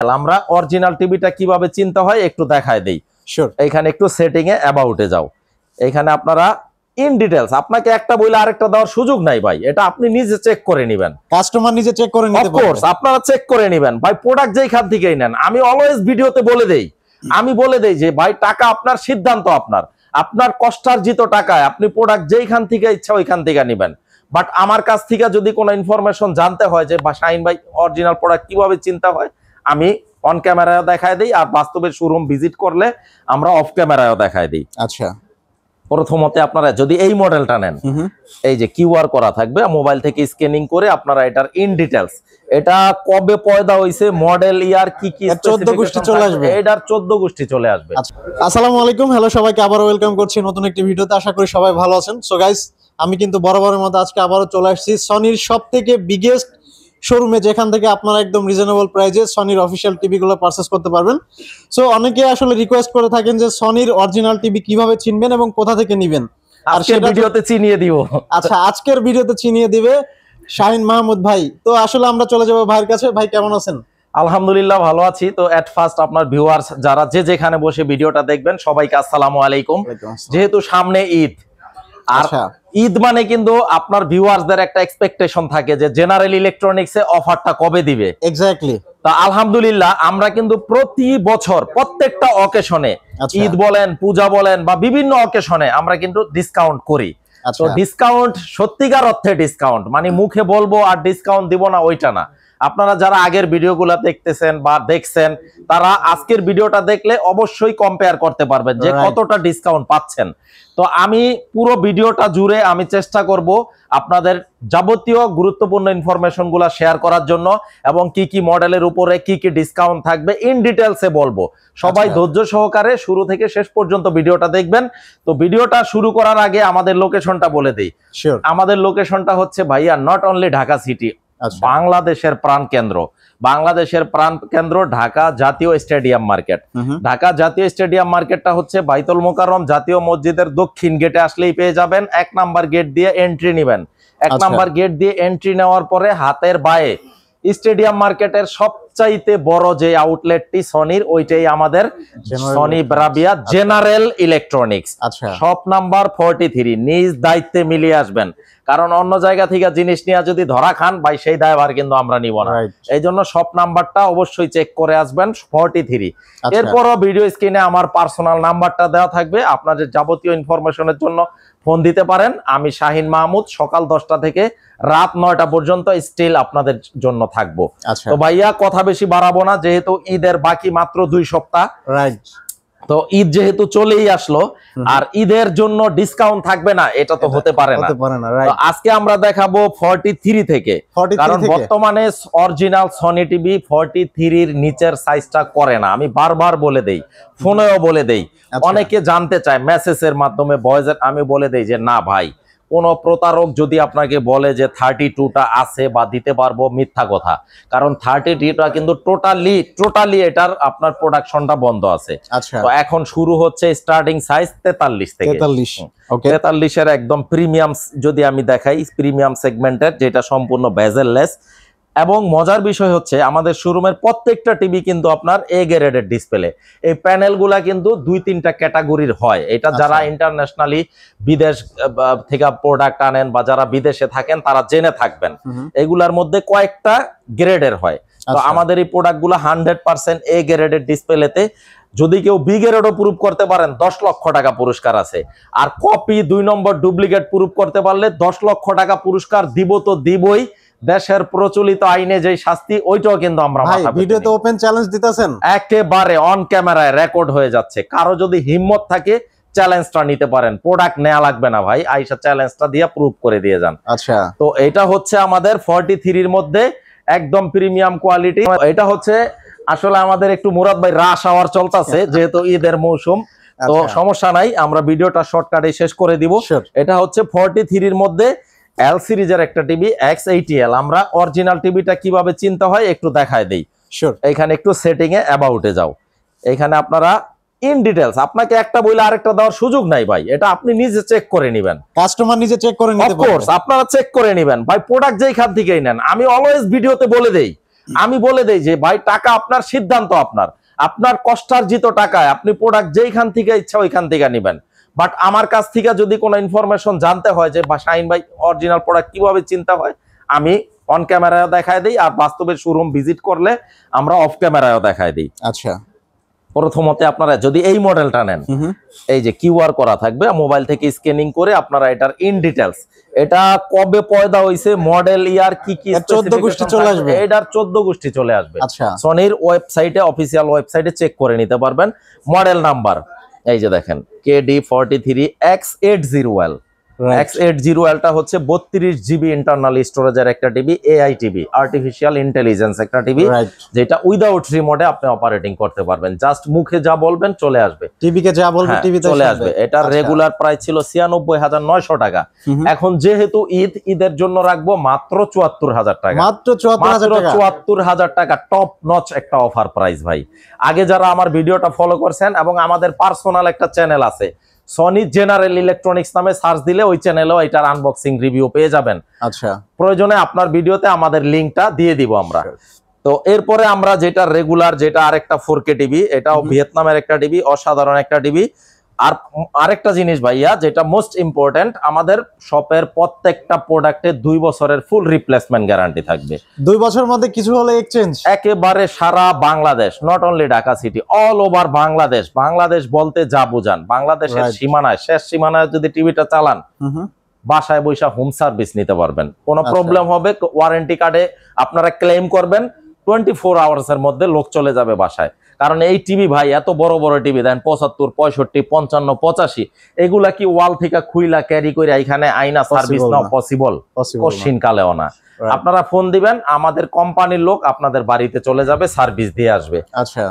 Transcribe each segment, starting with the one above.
আমরা অরিজিনাল টিভিটা কিভাবে চিনতে হয় একটু দেখায় দেই। শিওর। এইখানে একটু সেটিং এ অ্যাবাউটে যাও। এইখানে আপনারা ইন ডিটেইলস, আপনাকে একটা বইলে আরেকটা দেওয়ার সুযোগ নাই ভাই, এটা আপনি নিজে চেক করে নেবেন। কাস্টমার নিজে চেক করে নিতে পারবে। অফকোর্স আপনারা চেক করে নেবেন ভাই, প্রোডাক্ট যেইখান থেকেই নেন। আমি অলওয়েজ ভিডিওতে বলে দেই, যে ভাই টাকা আপনার, সিদ্ধান্ত আপনার, আপনার কষ্টার্জিত টাকায় আপনি প্রোডাক্ট যেইখান থেকে ইচ্ছা ওইখান থেকে নেবেন। বাট আমার কাছ থেকে যদি কোনো ইনফরমেশন জানতে হয় যে শাহিন ভাই অরিজিনাল প্রোডাক্ট কিভাবে চিনতে হয়, আমি অন ক্যামেরায় দেখায় দিই, আর বাস্তবে শোরুম ভিজিট করলে আমরা অফ ক্যামেরায় দেখায় দিই। আচ্ছা, প্রথমত আপনারা যদি এই মডেলটা নেন, এই যে কিউআর করা থাকবে, মোবাইল থেকে স্ক্যানিং করে আপনারা এটার ইন ডিটেইলস, এটা কবে পয়দা হইছে, মডেল ইয়ার কি কি 14 গোষ্ঠী চলে আসবে, এটার 14 গোষ্ঠী চলে আসবে। আসসালামু আলাইকুম, হ্যালো সবাইকে, আবারো ওয়েলকাম করছি নতুন একটি ভিডিওতে। আশা করি সবাই ভালো আছেন। সো গাইস, আমি কিন্তু বরাবরের মতো আজকে আবারো চলে আসছি সনির সবথেকে বিগেস্ট শোরুমে, যেখান থেকে আপনারা একদম রিজনেবল প্রাইসে সনির অফিশিয়াল টিভি গুলো পারচেজ করতে পারবেন। সো অনেকে আসলে রিকোয়েস্ট করে থাকেন যে সনির অরিজিনাল টিভি কিভাবে চিনবেন এবং কোথা থেকে নেবেন, আর সেই ভিডিওতে চিনিয়ে দিব। আচ্ছা, আজকের ভিডিওতে চিনিয়ে দিবে শাহিন মাহমুদ ভাই। তো আসলে আমরা চলে যাবো ভাইয়ের কাছে। ভাই কেমন আছেন? আলহামদুলিল্লাহ ভালো আছি। তো এট ফার্স্ট আপনার ভিউয়ার্স যারা যেখানে বসে ভিডিওটা দেখবেন সবাইকে আসসালামু আলাইকুম। যেহেতু সামনে ঈদ, আর ঈদ মানে কিন্তু আপনার ভিউয়ার্সদের একটা এক্সপেকটেশন থাকে যে জেনারেল ইলেকট্রনিক্সে অফারটা কবে দিবে। এক্স্যাক্টলি। তো আলহামদুলিল্লাহ আমরা কিন্তু প্রতি বছর প্রত্যেকটা অকেশনে, ঈদ বলেন, পূজা বলেন, বা বিভিন্ন অকেশনে আমরা কিন্তু ডিসকাউন্ট করি। তো ডিসকাউন্ট সত্যিকার অর্থে ডিসকাউন্ট, মানে মুখে বলবো আর ডিসকাউন্ট দিব না ওইটা না। আপনারা যারা আগের ভিডিওগুলো দেখতেছেন বা দেখছেন, তারা আজকের ভিডিওটা দেখলে অবশ্যই কম্পেয়ার করতে পারবেন যে কতটা ডিসকাউন্ট পাচ্ছেন। তো আমি পুরো ভিডিওটা জুড়ে আমি চেষ্টা করব আপনাদের যাবতীয় গুরুত্বপূর্ণ ইনফরমেশন গুলা শেয়ার করার জন্য, এবং কি কি মডেলের উপরে কি কি ডিসকাউন্ট থাকবে ইন ডিটেলসে বলবো। সবাই ধৈর্য সহকারে শুরু থেকে শেষ পর্যন্ত ভিডিওটা দেখবেন। তো ভিডিওটা শুরু করার আগে আমাদের লোকেশনটা বলে দিই। আমাদের লোকেশনটা হচ্ছে ভাইয়া নট অনলি ঢাকা সিটি, বাংলাদেশের প্রাণ কেন্দ্র, ঢাকা জাতীয় স্টেডিয়াম মার্কেট। ঢাকা জাতীয় স্টেডিয়াম মার্কেটটা হচ্ছে বাইতুল মোকাররম জাতীয় মসজিদের দক্ষিণ গেটে আসলেই পেয়ে যাবেন। 1 নাম্বার গেট দিয়ে এন্ট্রি নেবেন। 1 নাম্বার গেট দিয়ে এন্ট্রি নেওয়ার পরে হাতের বায়ে স্টেডিয়াম মার্কেটের সবচাইতে বড় যে আউটলেটটি সনির, ওইটাই আমাদের Sony Bravia general electronics, shop number 43। নিজ দায়িত্বে মিলিয়ে আসবেন, কারণ অন্য জায়গা থেকে জিনিস নিয়ে যদি ধরা খান ভাই, সেই দায়ভার কিন্তু আমরা নিব না। এই জন্য শপ নাম্বারটা অবশ্যই চেক করে আসবেন, 43। এরপরও ভিডিও স্ক্রিনে আমার পার্সোনাল নাম্বারটা দেওয়া থাকবে, আপনাদের যাবতীয় ইনফরমেশনের জন্য ফোন দিতে পারেন। আমি শাহিন মাহমুদ সকাল 10টা থেকে রাত 9টা পর্যন্ত স্টিল আপনাদের জন্য থাকবো। তো ভাইয়া কথা বেশি বাড়াবো না, যেহেতু ঈদের বাকি মাত্র 2 সপ্তাহ। তো ঈদ যেহেতু চলেই আসলো, আর ঈদের জন্য ডিসকাউন্ট থাকবে না এটা তো হতে পারে না। আজকে আমরা দেখাবো 43 থেকে, কারণ বর্তমানে অরিজিনাল সনি টিভি 43-র নিচের সাইজটা করে না। আমি বারবার বলে দেই, ফোনেও বলে দেই, অনেকে জানতে চায় মেসেজের মাধ্যমে, ভয়েসের, আমি বলে দেই যে না ভাই, কোন প্রতারক যদি আপনাকে বলে যে 32টা আছে বা দিতে পারবো, মিথ্যা কথা। কারণ 32টা কিন্তু টোটালি এটার আপনার প্রোডাকশনটা বন্ধ আছে। তো এখন শুরু হচ্ছে স্টার্টিং সাইজ 43 থেকে। 43-এর একদম প্রিমিয়াম যদি আমি দেখাই, প্রিমিয়াম সেগমেন্টের, যেটা সম্পূর্ণ বেজেললেস। এবং মজার বিষয় হচ্ছে আমাদের শোরুমের প্রত্যেকটা টিভি কিন্তু আপনার এ গ্রেডের ডিসপ্লে। এই প্যানেলগুলা কিন্তু 2-3টা ক্যাটাগরির হয়। এটা যারা ইন্টারন্যাশনালি বিদেশ থেকে প্রোডাক্ট আনেন বা যারা বিদেশে থাকেন তারা জেনে থাকবেন, এগুলার মধ্যে কয়েকটা গ্রেডের হয়। তো আমাদের এই প্রোডাক্টগুলো 100% এ গ্রেডের ডিসপ্লেতে। যদি কেউ বি গ্রেডও প্রুফ করতে পারেন 10 লক্ষ টাকা পুরস্কার আছে। আর কপি 2 নম্বর ডুপ্লিকেট প্রুফ করতে পারলে 10 লক্ষ টাকা পুরস্কার দিব তো দিবই। দেশের প্রচলিত আইনে যে শাস্তি, ওইটাও কিন্তু আমরা ভিডিওতে ওপেন চ্যালেঞ্জ দিতেছেন, একেবারে অন ক্যামেরায় রেকর্ড হয়ে যাচ্ছে। কারো যদি হিম্মত থাকে চ্যালেঞ্জটা নিতে পারেন, প্রোডাক্ট নেওয়া লাগবে না ভাই, আইসা চ্যালেঞ্জটা দিয়ে প্রুফ করে দিয়ে যান। আচ্ছা, তো এটা হচ্ছে আমাদের 43-র মধ্যে একদম প্রিমিয়াম কোয়ালিটি। এটা হচ্ছে আসলে আমাদের একটু মুরাদ ভাই রাশ আওয়ার চলতেছে, যেহেতু ঈদের মৌসুম, তো সমস্যা নাই, আমরা ভিডিওটা শর্টকাটে শেষ করে দিব। এটা হচ্ছে 43-র মধ্যে এল সিরিজের একটা টিভি X80L। আমরা অরিজিনাল টিভিটা কিভাবে চিনতে হয় একটু দেখায় দেই। এইখানে একটু সেটিং এ অ্যাবাউটে যাও। এইখানে আপনারা ইন ডিটেইলস, আপনাকে একটা বইলে আরেকটা দেওয়ার সুযোগ নাই ভাই, এটা আপনি নিজে চেক করে নেবেন। কাস্টমার নিজে চেক করে নিতে পারবে। অফকোর্স আপনারা চেক করে নেবেন ভাই, প্রোডাক্ট যেইখান থেকেই নেন। আমি অলওয়েজ ভিডিওতে বলে দেই, আমি বলে দেই যে ভাই টাকা আপনার, সিদ্ধান্ত আপনার, আপনার কষ্টার্জিত টাকায় আপনি প্রোডাক্ট যেইখান থেকে ইচ্ছা ওইখান থেকে নেবেন। বাট আমার কাছ থেকে যদি কোনো ইনফরমেশন জানতে হয় যে শাহিন ভাই অরিজিনাল প্রোডাক্ট কিভাবে চিন্তা হয়, আমি অন ক্যামেরায় দেখায় দিই, আর বাস্তবে শোরুম ভিজিট করলে আমরা অফ ক্যামেরায় দেখায় দিই। আচ্ছা, প্রথমত আপনারা যদি এই মডেলটা নেন, এই যে কিউআর করা থাকবে, মোবাইল থেকে স্ক্যানিং করে আপনারা এটার ইন ডিটেইলস, এটা কবে পয়দা হইছে, মডেল ইয়ার কি কি 14 গোষ্ঠী চলে আসবে, এটার 14 গোষ্ঠী চলে আসবে। আচ্ছা, সনির ওয়েবসাইটে, অফিসিয়াল ওয়েবসাইটে চেক করে নিতে পারবেন। মডেল নাম্বার এই যে দেখেন KD43X80L। X80L টা হচ্ছে 32 জিবি ইন্টারনাল স্টোরেজের একটা TV, AI TV, artificial intelligence একটা টিভি, যেটা উইদাউট রিমোটে আপনি অপারেটিং করতে পারবেন। জাস্ট মুখে যা বলবেন চলে আসবে, টিভিকে যা বলবেন টিভিতে চলে আসবে। এটার রেগুলার প্রাইস ছিল 96,900 টাকা। এখন যেহেতু ঈদের জন্য রাখবো মাত্র 74,000 টাকা। মাত্র 74,000 টাকা, টপ নচ একটা অফার প্রাইস ভাই। আগে যারা আমার ভিডিওটা ফলো করছেন এবং আমাদের পার্সোনাল একটা চ্যানেল আছে সনি জেনারেল ইলেকট্রনিক্স নামে সার্চ দিলে ওই চ্যানেলেও এটার আনবক্সিং রিভিউ পেয়ে যাবেন। আচ্ছা, প্রয়োজনে আপনার ভিডিওতে আমাদের লিংকটা দিয়ে দিব আমরা। তো এরপরে আমরা যেটা রেগুলার, যেটা আরেকটা 4K টিভি, এটাও ভিয়েতনামের একটা টিভি, অসাধারণ একটা টিভি। আর আরেকটা জিনিস ভাইয়া, যেটা মোস্ট ইম্পর্টেন্ট, আমাদের শপের প্রত্যেকটা প্রোডাক্টে 2 বছরের ফুল রিপ্লেসমেন্ট গ্যারান্টি থাকবে। 2 বছরের মধ্যে কিছু হলে এক্সচেঞ্জ একেবারে সারা Bangladesh, not only Dhaka city, all over Bangladesh. Bangladesh বলতে যা বুঝান, বাংলাদেশের সীমানায়, শেষ সীমানায় যদি টিভিটা চালান, বাসায় বৈশা হোম সার্ভিস নিতে পারবেন। কোনো প্রবলেম হবে, ওয়ারেন্টি কার্ডে আপনারা ক্লেম করবেন, 24 আওয়ার্স এর মধ্যে লোক চলে যাবে বাসায়। কারণ এই টিভি ভাই, এত বড় বড় টিভি দেন 75, 65, 55, 85, এগুলা কি ওয়াল থেকে খুইলা ক্যারি করে এখানে আইনা সার্ভিস নাও পসিবল? কোশ্চিন কালেও না। আপনারা ফোন দিবেন, আমাদের কোম্পানির লোক আপনাদের বাড়িতে চলে যাবে, সার্ভিস দিয়ে আসবে। আচ্ছা,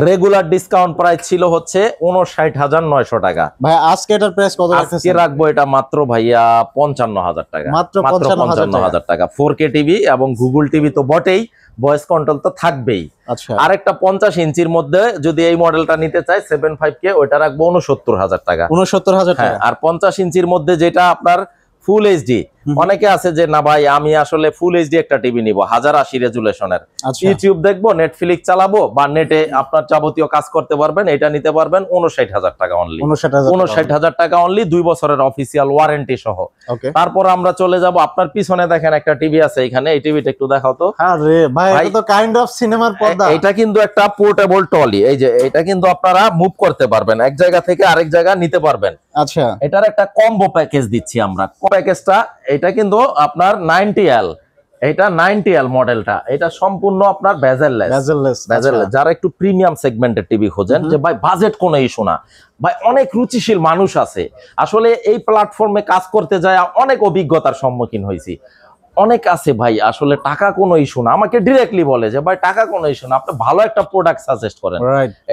রেগুলার ডিসকাউন্ট প্রাইস ছিল হচ্ছে 59,900 টাকা। ভাই আজকে এটার প্রাইস কত রাখতেছেন? আজকে রাখবো এটা মাত্র ভাইয়া 55,000 টাকা, মাত্র 55,000 টাকা। 4K টিভি এবং গুগল টিভি তো বটেই, ভয়েস কন্ট্রোল তো থাকবেই। আচ্ছা, আরেকটা 50 ইঞ্চির মধ্যে যদি এই মডেলটা নিতে চাই 75K, ওইটা রাখবো 69,000 টাকা। 69,000 টাকা। আর 50 ইঞ্চির মধ্যে যেটা আপনার ফুল এইচডি, অনেকে আছে যে না ভাই আমি আসলে ফুল এইচডি একটা টিভি নিব 1080 রেজুলেশনের, ইউটিউব দেখবো, নেটফ্লিক্স চালাবো, বা নেটে আপনার যাবতীয় কাজ করতে পারবেন, এটা নিতে পারবেন 59,000 টাকা অনলি। 59,000 টাকা অনলি, 2 বছরের অফিসিয়াল ওয়ারেন্টি সহ। তারপর আমরা চলে যাব, আপনার পিছনে দেখেন একটা টিভি আছে এখানে, এই টিভিটা একটু দেখাও তো। আরে ভাই, এটা তো কাইন্ড অফ সিনেমার পর্দা। এটা কিন্তু একটা পোর্টেবল টলি, এই যে এটা কিন্তু আপনারা মুভ করতে পারবেন, এক জায়গা থেকে আরেক জায়গা নিতে পারবেন। আচ্ছা, এটার একটা কম্বো প্যাকেজ দিচ্ছি আমরা। প্যাকেজটা এটা কিন্তু আপনার 90L, এটা 90L মডেলটা, এটা সম্পূর্ণ আপনার বেজেললেস। যারা একটু প্রিমিয়াম সেগমেন্টের টিভি খোঁজেন, যে ভাই বাজেট কোনো ইস্যু না, ভাই অনেক রুচিশীল মানুষ আছে, আসলে এই প্ল্যাটফর্মে কাজ করতে যায় অনেক অভিজ্ঞতার সম্মুখীন হয়েছি। অনেক আছে ভাই আসলে টাকা কোনো ইস্যু না, আমাকে ডিরেক্টলি বলে যে ভাই টাকা কোনো ইস্যু না, আপনি ভালো একটা প্রোডাক্ট সাজেস্ট করেন।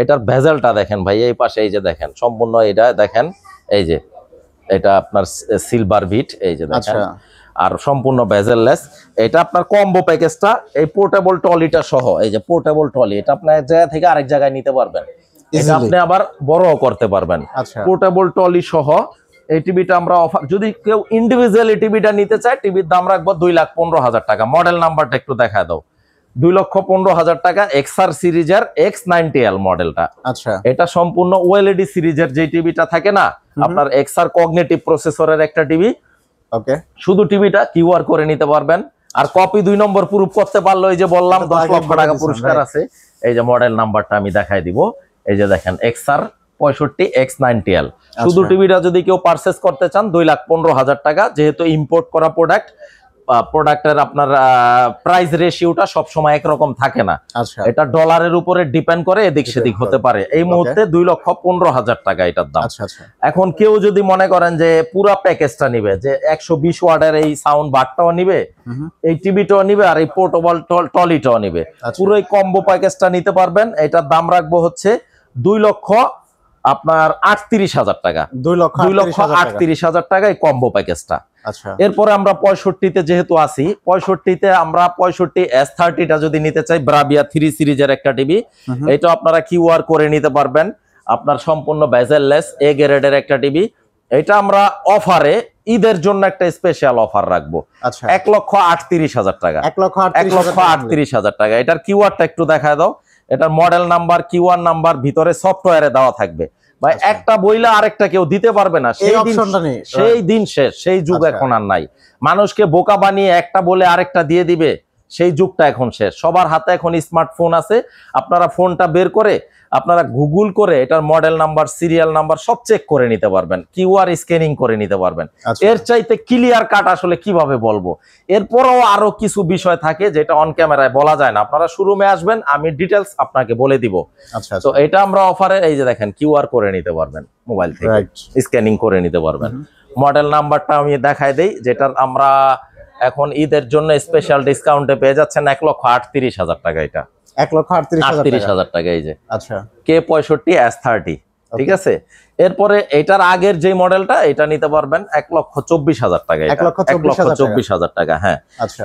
এটার ভেজেলটা দেখেন ভাই, এই পাশে এই যে দেখেন, সম্পূর্ণ এটা দেখেন, এই যে এটা আপনার সিলভার বিট, এই যে দেখেন, আর সম্পূর্ণ বেজেললেস। এটা আপনার কম্বো প্যাকেজটা, এই পোর্টেবল টলিটা সহ, এই যে পোর্টেবল টলি, এটা আপনি এক জায়গা থেকে আরেক জায়গায় নিতে পারবেন, এটা আপনি আবার বড়ও করতে পারবেন। পোর্টেবল টলি সহ এই টিভিটা আমরা অফার, যদি কেউ ইন্ডিভিজুয়ালি টিভিটা নিতে চায়, টিভির দাম রাখবো 2,15,000 টাকা। মডেল নাম্বারটা একটু দেখা দাও। 2,15,000 টাকা, এক্সআর সিরিজের X90L মডেলটা। আচ্ছা, এটা সম্পূর্ণ ওএলইডি সিরিজের যে টিভিটা থাকে না, আপনার এক্সআর কগনিটিভ প্রসেসরের একটা টিভি। ওকে, শুধু টিভিটা কিউআর করে নিতে পারবেন, আর কপি 2 নম্বর প্রুফ করতে পারলো, এই যে বললাম 10 লক্ষ টাকা পুরস্কার আছে। এই যে মডেল নাম্বারটা আমি দেখাই দিব, এই যে দেখেন এক্সআর 65 X90L। শুধু টিভিটা যদি কেউ পারচেজ করতে চান 2,15,000 টাকা, যেহেতু ইম্পোর্ট করা প্রোডাক্ট, প্রোডাক্টের আপনার প্রাইস রেশিওটা সবসময় একরকম থাকে না, এটা ডলারের উপরে ডিপেন্ড করে, এদিক সেদিক হতে পারে। এই মুহূর্তে 2,15,000 টাকা এটার দাম। এখন কেউ যদি মনে করেন যে পুরা প্যাকেজটা নিবে, যে 120 ওয়াটের এই সাউন্ড বারটাও নিবে, এই টিভিটাও নিবে, আর এই পোর্টেবল টলিটাও নিবে, পুরো এই কম্বো প্যাকেজটা নিতে পারবেন। এটার দাম রাখবো হচ্ছে 2,38,000 টাকা। 2,38,000 টাকা এই কম্বো প্যাকেজটা। এরপরে আমরা 65-তে যেহেতু আছি, 65-তে আমরা 65 S30টা যদি নিতে চাই, ব্রাভিয়া 3 সিরিজের একটা টিভি, এটা আপনারা কিউআর করে নিতে পারবেন। আপনার সম্পূর্ণ বেজেললেস এ গ্রেডের একটা টিভি, এটা আমরা অফারে ঈদের জন্য একটা স্পেশাল অফার রাখবো। আচ্ছা 1,38,000 টাকা। 1,38,000 টাকা। এটার কিওয়ার্ডটা একটু দেখায় দাও। এটার মডেল নাম্বার, কিওয়ার্ড নাম্বার ভিতরে সফটওয়্যারে দেওয়া থাকবে ভাই। একটা বইলা আরেকটা কেউ দিতে পারবে না, সেই দিন শেষ, সেই যুগ এখন আর নাই। মানুষকে বোকা বানিয়ে একটা বলে আরেকটা দিয়ে দিবে, সেই যুগটা এখন শেষ। সবার হাতে এখন স্মার্টফোন আছে। আপনারা ফোনটা বের করে আপনারা গুগল করে এটার মডেল নাম্বার, সিরিয়াল নাম্বার সব চেক করে নিতে পারবেন, কিউআর স্ক্যানিং করে নিতে পারবেন। এর চাইতে ক্লিয়ার কাট আসলে কিভাবে বলবো। এরপরও আরো কিছু বিষয় থাকে যেটা অন ক্যামেরায় বলা যায় না। আপনারা শোরুমে আসবেন, আমি ডিটেলস আপনাকে বলে দিব। তো এটা আমরা অফারে এই যে দেখেন কিউআর করে নিতে পারবেন, মোবাইল থেকে স্ক্যানিং করে নিতে পারবেন। মডেল নাম্বারটা আমি দেখায় দেই, যেটার আমরা এখন ঈদের জন্য স্পেশাল ডিসকাউন্টে পেয়ে যাচ্ছেন 1,38,000 টাকা। এটা 1,38,000 টাকা। এই যে আচ্ছা K65 ঠিক আছে। এরপরে এটার আগের যে মডেলটা এটা নিতে পারবেন 1,24,000 টাকা। 1,24,000 টাকা। হ্যাঁ,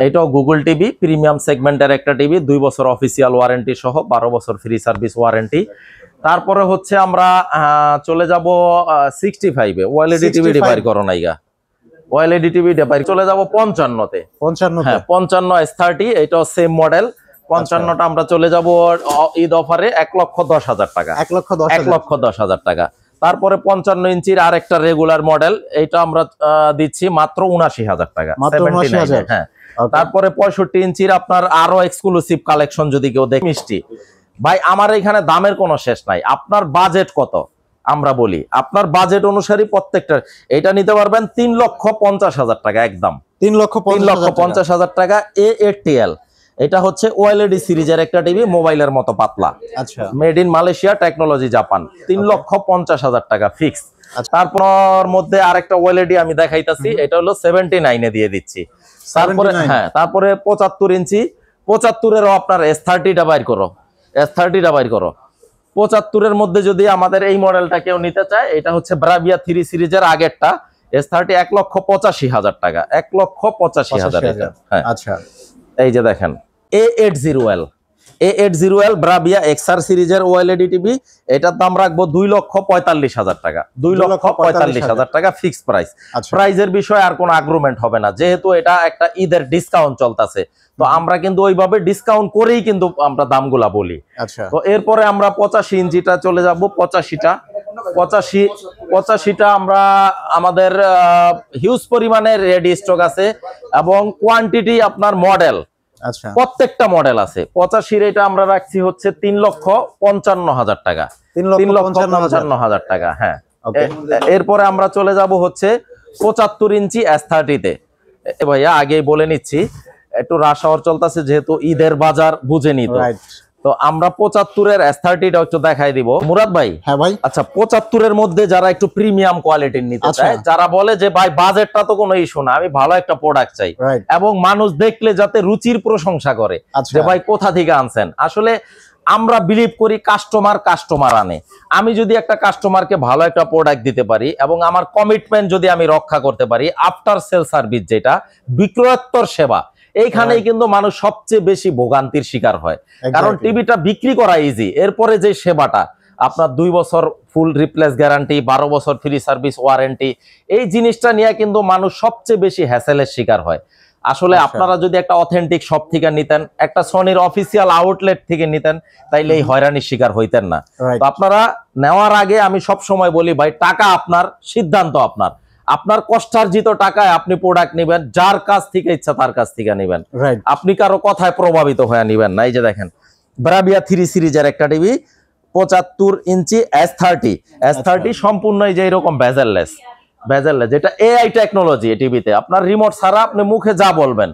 এটাও গুগল টিভি প্রিমিয়াম সেগমেন্টের একটা টিভি, 2 বছর অফিসিয়াল ওয়ারেন্টি সহ 12 বছর ফ্রি সার্ভিস ওয়ারেন্টি। তারপরে হচ্ছে আমরা চলে যাব 65-এ ওএলইডি টিভি ডিভাইড করো নাইগা, ওএলইডি টিভি ডিভাইড চলে যাব 55-তে। 55 হ্যাঁ 55 S30, এটাও সেম মডেল। 55টা আমরা চলে যাব ঈদ অফারে 1,10,000 টাকা। 1,10,000 টাকা। তারপরে 55 ইঞ্চির আরেকটা রেগুলার মডেল, এটা আমরা দিচ্ছি মাত্র 79,000 টাকা। হ্যাঁ, তারপরে 65 ইঞ্চির আপনার আরো এক্সক্লুসিভ কালেকশন যদি কেউ দেখে, মিষ্টি ভাই আমার এখানে দামের কোনো শেষ নাই। আপনার বাজেট কত আমরা বলি, আপনার বাজেট অনুসারে প্রত্যেকটা এটা নিতে পারবেন 3,50,000 টাকা একদম। 3,50,000 টাকা। A8TL এটা হচ্ছে ওএলইডি সিরিজের একটা টিভি, মোবাইলের মতো পাতলা। আচ্ছা, made in Malaysia, technology Japan. 3,50,000 টাকা ফিক্স। তারপর মধ্যে আরেকটা ওএলইডি আমি দেখাইতাছি, এটা হলো 79-এ দিয়ে দিচ্ছি। তারপরে হ্যাঁ, তারপরে 75 ইঞ্চি, 75-এরও আপনার S30টা বাইর করো, S30টা বাইর করো। 75-এর মধ্যে যদি আমাদের এই মডেলটা কেউ নিতে চায়, এটা হচ্ছে ব্রাভিয়া 3 সিরিজের আগেরটা S30, 1,85,000 টাকা। 1,85,000। হ্যাঁ আচ্ছা, এই যে দেখেন A80L ব্রাভিয়া XR সিরিজের ওএলইডি টিভি, এটার দাম রাখবো 2,45,000 টাকা। 2,45,000 টাকা ফিক্সড প্রাইস। প্রাইজের বিষয়ে আর কোনো আগ্রুমেন্ট হবে না, যেহেতু এটা একটা ঈদের ডিসকাউন্ট চলতেছে, তো আমরা কিন্তু ওইভাবে ডিসকাউন্ট করেই কিন্তু আমরা দামগুলা বলি। আচ্ছা, তো এরপরে আমরা 85 ইঞ্চিটা চলে যাব। 85টা আমরা আমাদের হিউজ পরিমাণে রেডি স্টক আছে এবং কোয়ান্টিটি আপনার মডেল প্রত্যেকটা মডেল আছে। 85-এর এটা আমরা রাখছি হচ্ছে 3,55,000 টাকা। 3,55,000 টাকা। হ্যাঁ, এরপরে আমরা চলে যাব হচ্ছে 75 ইঞ্চি S30-তে। ভাইয়া আগেই বলে নিচ্ছি, একটু রাশ আওয়ার চলতেছে যেহেতু ঈদের বাজার বুঝে নিত, তো আমরা 75-এর S30টা একটু দেখাই দিব। মুরাদ ভাই, হ্যাঁ ভাই, আচ্ছা 75-এর মধ্যে যারা একটু প্রিমিয়াম কোয়ালিটির নিতে চায়, যারা বলে যে ভাই বাজেটটা তো কোনো ইস্যু না, আমি ভালো একটা প্রোডাক্ট চাই এবং মানুষ দেখলে যাতে রুচির প্রশংসা করে যে ভাই কোথা থেকে আনছেন। আসলে আমরা বিলিভ করি কাস্টমার আনে। আমি যদি একটা কাস্টমারকে ভালো একটা প্রোডাক্ট দিতে পারি এবং আমার কমিটমেন্ট যদি আমি রক্ষা করতে পারি, আফটার সেল সার্ভিস যেটা বিক্রয়োত্তর সেবা, এইখানেই কিন্তু মানুষ সবচেয়ে বেশি ভোগান্তির শিকার হয়। কারণ টিভিটা বিক্রি করা ইজি, এরপরে যে সেবাটা আপনার 2 বছর ফুল রিপ্লেস গ্যারান্টি, 12 বছর ফ্রি সার্ভিস ওয়ারেন্টি, এই জিনিসটা নিয়ে কিন্তু মানুষ সবচেয়ে বেশি হ্যাসেলের শিকার হয়। আসলে আপনারা যদি একটা অথেন্টিক শপ থেকে নিতেন, একটা সনির অফিসিয়াল আউটলেট থেকে নিতেন, তাইলে এই হয়রানির শিকার হইতেন না। তো আপনারা নেওয়ার আগে আমি সব সময় বলি ভাই, টাকা আপনার, সিদ্ধান্ত আপনার। আপনার কষ্টার্জিত টাকায় আপনি প্রোডাক্ট নেবেন, যার কাছ থেকে ইচ্ছা তার কাছ থেকে নেবেন। আপনি কারো কথায় প্রভাবিত হয়ে নেবেন না। এই যে দেখেন ব্রাভিয়া 3 সিরিজের একটা টিভি, 75 ইঞ্চি S30 সম্পূর্ণ যে এরকম বেজেললেস, যেটা AI টেকনোলজি। টিভিতে আপনার রিমোট ছাড়া আপনি মুখে যা বলবেন,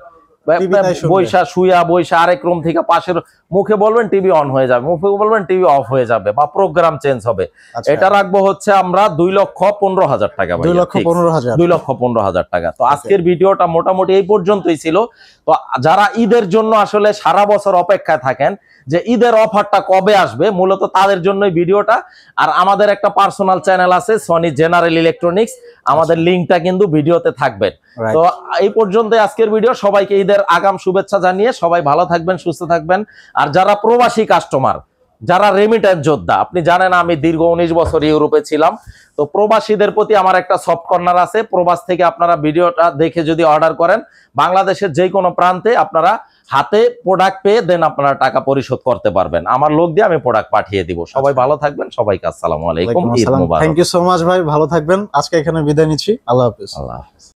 বৈশা আরেক রুম থেকে পাশের মুখে বলবেন টিভি অন হয়ে যাবে, মুখে বলবেন টিভি অফ হয়ে যাবে বা প্রোগ্রাম চেঞ্জ হবে। এটা রাখবো হচ্ছে আমরা 2,15,000 টাকা। 2,15,000 টাকা। তো আজকের ভিডিওটা মোটামুটি এই পর্যন্তই ছিল। তো যারা ঈদের জন্য আসলে সারা বছর অপেক্ষায় থাকেন যে ঈদের অফারটা কবে আসবে, মূলত তাদের জন্যই ভিডিওটা। আর আমাদের একটা পার্সোনাল চ্যানেল আছে সনি জেনারেল ইলেকট্রনিক্স, আমাদের লিঙ্কটা কিন্তু ভিডিওতে থাকবে। তো এই পর্যন্ত আজকের ভিডিও। সবাইকে ঈদের আগাম শুভেচ্ছা জানিয়ে সবাই ভালো থাকবেন, সুস্থ থাকবেন। আর যারা প্রবাসী কাস্টমার, যারা রেমিটেন্স যোদ্ধা, আপনি জানেন আমি দীর্ঘ 19 বছর ইউরোপে ছিলাম, তো প্রবাসীদের প্রতি আমার একটা সফট কর্নার আছে। প্রবাস থেকে আপনারা ভিডিওটা দেখে যদি অর্ডার করেন, বাংলাদেশের যে কোনো প্রান্তে আপনারা হাতে প্রোডাক্ট পেয়ে দেন আপনারা টাকা পরিশোধ করতে পারবেন। আমার লোক দিয়ে আমি প্রোডাক্ট পাঠিয়ে দিব। সবাই ভালো থাকবেন, সবাইকে আসসালামু আলাইকুম, ঈদ মোবারক। থ্যাংক ইউ সো মাচ ভাই, ভালো থাকবেন। আজকে এখানে বিদায় নিচ্ছি, আল্লাহ হাফেজ। আল্লাহ হাফেজ।